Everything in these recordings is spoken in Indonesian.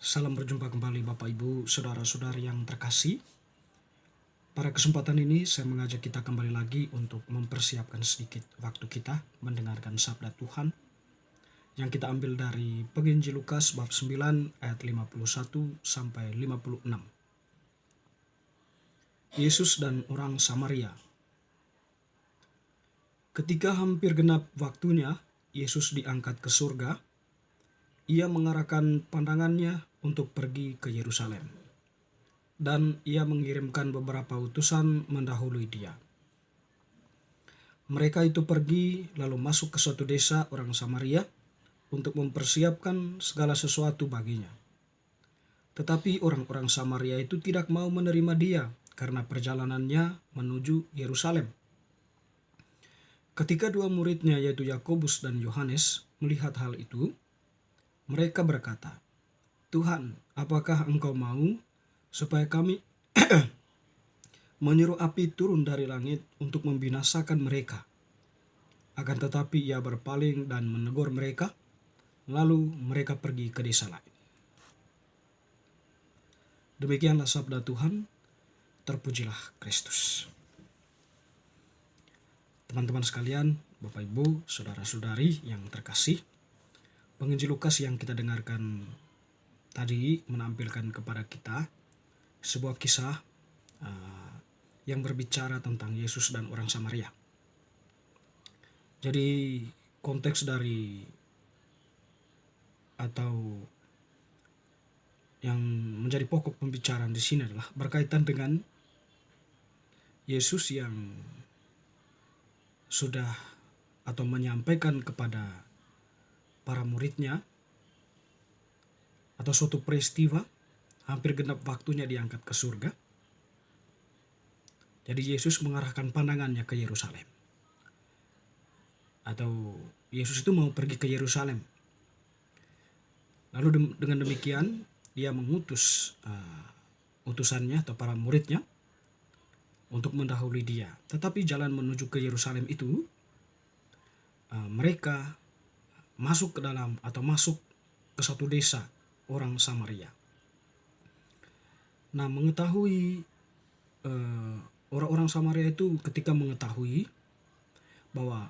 Salam berjumpa kembali Bapak Ibu, saudara-saudari yang terkasih. Pada kesempatan ini saya mengajak kita kembali lagi untuk mempersiapkan sedikit waktu kita mendengarkan sabda Tuhan yang kita ambil dari Penginjil Lukas bab 9 ayat 51 sampai 56. Yesus dan orang Samaria. Ketika hampir genap waktunya, Yesus diangkat ke surga. Ia mengarahkan pandangannya untuk pergi ke Yerusalem. Dan ia mengirimkan beberapa utusan mendahului dia. Mereka itu pergi lalu masuk ke suatu desa orang Samaria untuk mempersiapkan segala sesuatu baginya. Tetapi orang-orang Samaria itu tidak mau menerima dia karena perjalanannya menuju Yerusalem. Ketika dua muridnya yaitu Yakobus dan Yohanes melihat hal itu, mereka berkata, "Tuhan, apakah Engkau mau supaya kami menyuruh api turun dari langit untuk membinasakan mereka?" Akan tetapi ia berpaling dan menegur mereka, lalu mereka pergi ke desa lain. Demikianlah sabda Tuhan, terpujilah Kristus. Teman-teman sekalian, Bapak Ibu, saudara-saudari yang terkasih, Penginjil Lukas yang kita dengarkan tadi menampilkan kepada kita sebuah kisah yang berbicara tentang Yesus dan orang Samaria. Jadi konteks dari atau yang menjadi pokok pembicaraan di sini adalah berkaitan dengan Yesus yang sudah atau menyampaikan kepada para muridnya atau suatu peristiva hampir genap waktunya diangkat ke surga. Jadi Yesus mengarahkan pandangannya ke Yerusalem. Atau Yesus itu mau pergi ke Yerusalem. Lalu dengan demikian dia mengutus utusannya atau para muridnya untuk mendahului dia. Tetapi jalan menuju ke Yerusalem itu mereka masuk ke dalam atau masuk ke satu desa orang Samaria. Nah, mengetahui orang-orang Samaria itu ketika mengetahui bahwa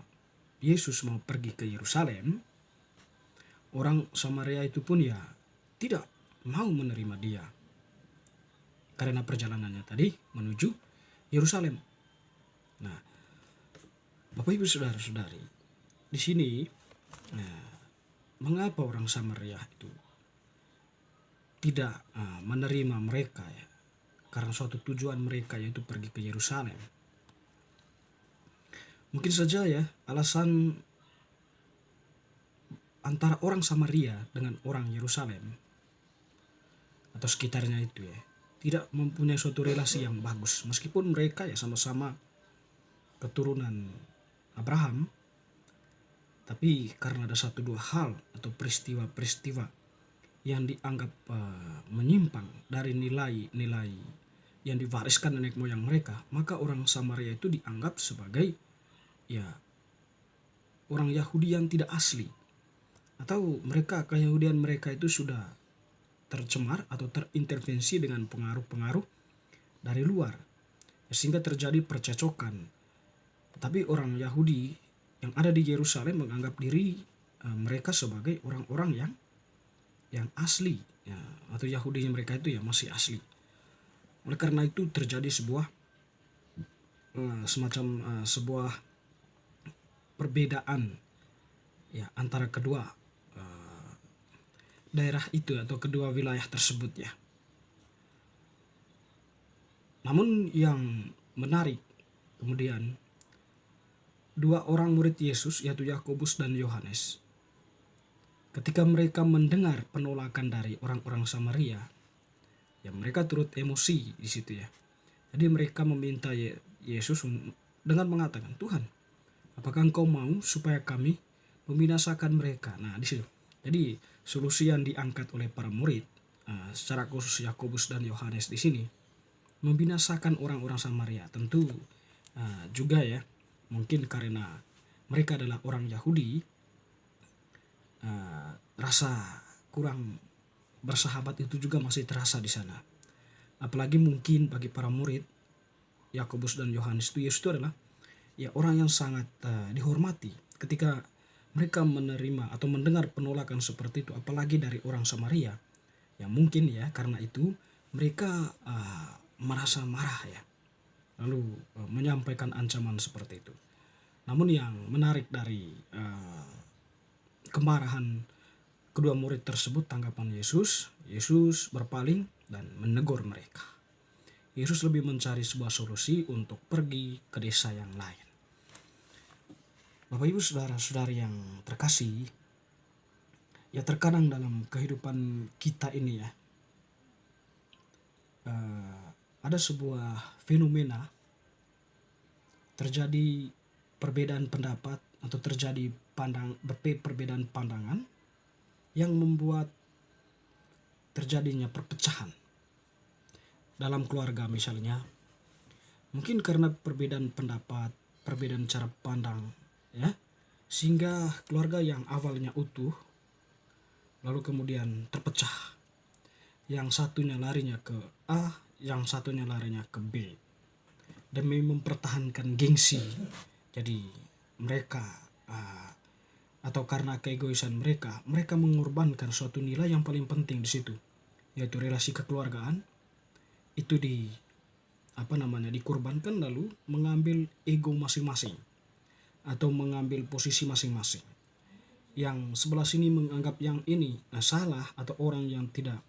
Yesus mau pergi ke Yerusalem, orang Samaria itu pun ya tidak mau menerima dia karena perjalanannya tadi menuju Yerusalem. Nah, Bapak Ibu saudara-saudari, di sini mengapa orang Samaria itu tidak menerima mereka ya? Karena suatu tujuan mereka yaitu pergi ke Yerusalem. Mungkin saja ya alasan antara orang Samaria dengan orang Yerusalem atau sekitarnya itu ya tidak mempunyai suatu relasi yang bagus, meskipun mereka ya sama-sama keturunan Abraham, tapi karena ada satu dua hal atau peristiwa-peristiwa yang dianggap menyimpang dari nilai-nilai yang diwariskan nenek moyang mereka, maka orang Samaria itu dianggap sebagai ya orang Yahudi yang tidak asli, atau mereka keyahudian mereka itu sudah tercemar atau terintervensi dengan pengaruh-pengaruh dari luar, sehingga terjadi percecokan. Tapi orang Yahudi yang ada di Yerusalem menganggap diri mereka sebagai orang-orang yang asli ya, atau Yahudi mereka itu ya masih asli. Oleh karena itu terjadi sebuah perbedaan ya antara kedua daerah itu atau kedua wilayah tersebut ya. Namun yang menarik kemudian dua orang murid Yesus yaitu Yakobus dan Yohanes, ketika mereka mendengar penolakan dari orang-orang Samaria, ya mereka turut emosi di situ ya. Jadi mereka meminta Yesus dengan mengatakan, "Tuhan, apakah Engkau mau supaya kami membinasakan mereka?" Nah, di situ. Jadi solusi yang diangkat oleh para murid, secara khusus Yakobus dan Yohanes di sini, membinasakan orang-orang Samaria. Tentu juga ya, mungkin karena mereka adalah orang Yahudi, rasa kurang bersahabat itu juga masih terasa di sana. Apalagi mungkin bagi para murid Yakobus dan Yohanes itu, Yesus itu adalah ya orang yang sangat dihormati ketika mereka menerima atau mendengar penolakan seperti itu, apalagi dari orang Samaria. Ya mungkin ya karena itu mereka merasa marah ya, lalu menyampaikan ancaman seperti itu. Namun yang menarik dari kemarahan kedua murid tersebut, tanggapan Yesus, Yesus berpaling dan menegur mereka. Yesus lebih mencari sebuah solusi untuk pergi ke desa yang lain. Bapak Ibu saudara-saudari yang terkasih, ya terkadang dalam kehidupan kita ini ya, ada sebuah fenomena, terjadi perbedaan pendapat atau terjadi perbedaan pandangan yang membuat terjadinya perpecahan dalam keluarga misalnya. Mungkin karena perbedaan pendapat, perbedaan cara pandang ya, sehingga keluarga yang awalnya utuh lalu kemudian terpecah. Yang satunya larinya ke A, yang satunya larinya ke B, demi mempertahankan gengsi. Jadi mereka atau karena keegoisan mereka mengorbankan suatu nilai yang paling penting di situ, yaitu relasi kekeluargaan itu dikorbankan, lalu mengambil ego masing-masing atau mengambil posisi masing-masing. Yang sebelah sini menganggap yang ini salah atau orang yang tidak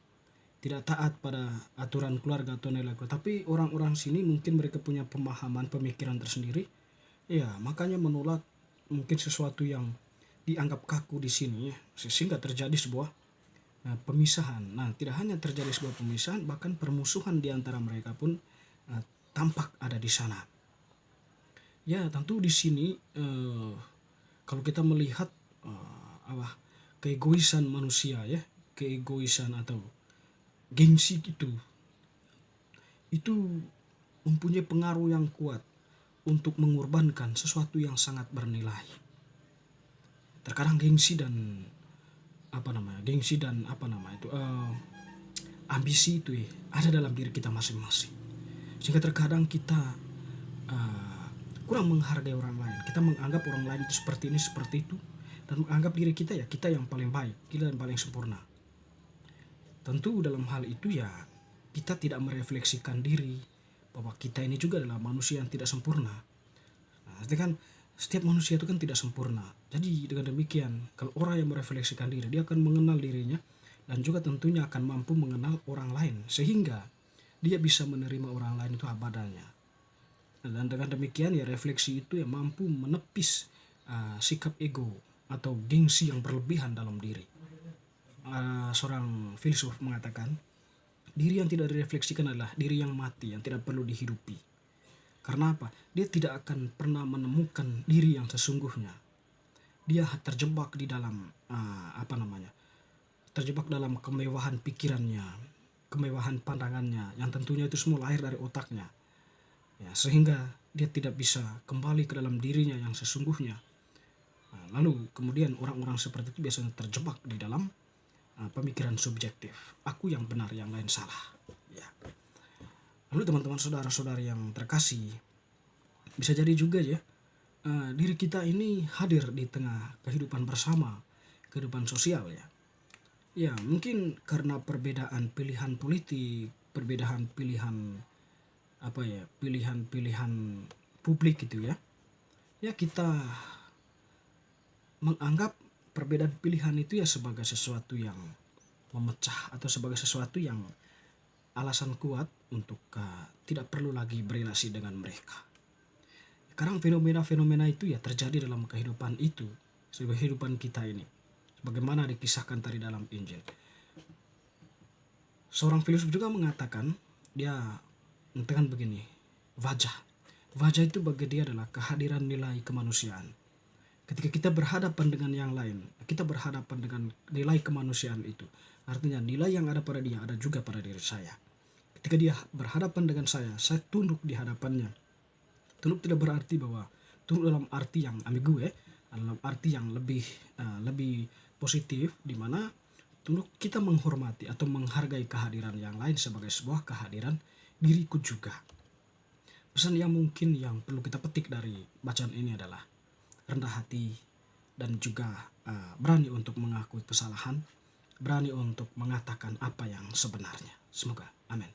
taat pada aturan keluarga atau nilai keluarga. Tapi orang-orang sini mungkin mereka punya pemahaman, pemikiran tersendiri. Ya, makanya menolak mungkin sesuatu yang dianggap kaku di sini ya, sehingga terjadi sebuah pemisahan. Nah, tidak hanya terjadi sebuah pemisahan, bahkan permusuhan di antara mereka pun tampak ada di sana. Ya, tentu di sini kalau kita melihat keegoisan manusia ya, keegoisan atau gengsi itu mempunyai pengaruh yang kuat untuk mengorbankan sesuatu yang sangat bernilai. Terkadang gengsi dan ambisi itu ada dalam diri kita masing-masing, sehingga terkadang kita kurang menghargai orang lain. Kita menganggap orang lain itu seperti ini, seperti itu, dan menganggap diri kita ya kita yang paling baik, kita yang paling sempurna. Tentu dalam hal itu ya kita tidak merefleksikan diri bahwa kita ini juga adalah manusia yang tidak sempurna. Nah, itu kan setiap manusia itu kan tidak sempurna. Jadi dengan demikian, kalau orang yang merefleksikan diri, dia akan mengenal dirinya dan juga tentunya akan mampu mengenal orang lain, sehingga dia bisa menerima orang lain itu apa adanya. Dan dengan demikian ya refleksi itu ya mampu menepis sikap ego atau gengsi yang berlebihan dalam diri. Seorang filsuf mengatakan, diri yang tidak direfleksikan adalah diri yang mati, yang tidak perlu dihidupi. Karena apa? Dia tidak akan pernah menemukan diri yang sesungguhnya. Dia terjebak di dalam terjebak dalam kemewahan pikirannya, kemewahan pandangannya, yang tentunya itu semua lahir dari otaknya. Ya, sehingga dia tidak bisa kembali ke dalam dirinya yang sesungguhnya. Lalu kemudian orang-orang seperti itu biasanya terjebak di dalam pemikiran subjektif. Aku yang benar, yang lain salah. Ya. Lalu teman-teman saudara-saudari yang terkasih, bisa jadi juga ya diri kita ini hadir di tengah kehidupan bersama, kehidupan sosial ya. Ya mungkin karena perbedaan pilihan politik, perbedaan pilihan pilihan publik gitu ya. Ya kita menganggap perbedaan pilihan itu ya sebagai sesuatu yang memecah atau sebagai sesuatu yang alasan kuat untuk tidak perlu lagi berelasi dengan mereka. Sekarang fenomena-fenomena itu ya terjadi dalam kehidupan itu, sebagai kehidupan kita ini, sebagaimana dikisahkan tadi dalam Injil. Seorang filsuf juga mengatakan, dia mengatakan begini, wajah itu bagi dia adalah kehadiran nilai kemanusiaan. Ketika kita berhadapan dengan yang lain, kita berhadapan dengan nilai kemanusiaan itu. Artinya nilai yang ada pada dia ada juga pada diri saya. Ketika dia berhadapan dengan saya tunduk di hadapannya. Tunduk tidak berarti bahwa tunduk dalam arti yang ambigu dalam arti yang lebih positif, di mana untuk kita menghormati atau menghargai kehadiran yang lain sebagai sebuah kehadiran diriku juga. Pesan yang mungkin yang perlu kita petik dari bacaan ini adalah rendah hati dan juga berani untuk mengakui kesalahan, berani untuk mengatakan apa yang sebenarnya. Semoga. Amin.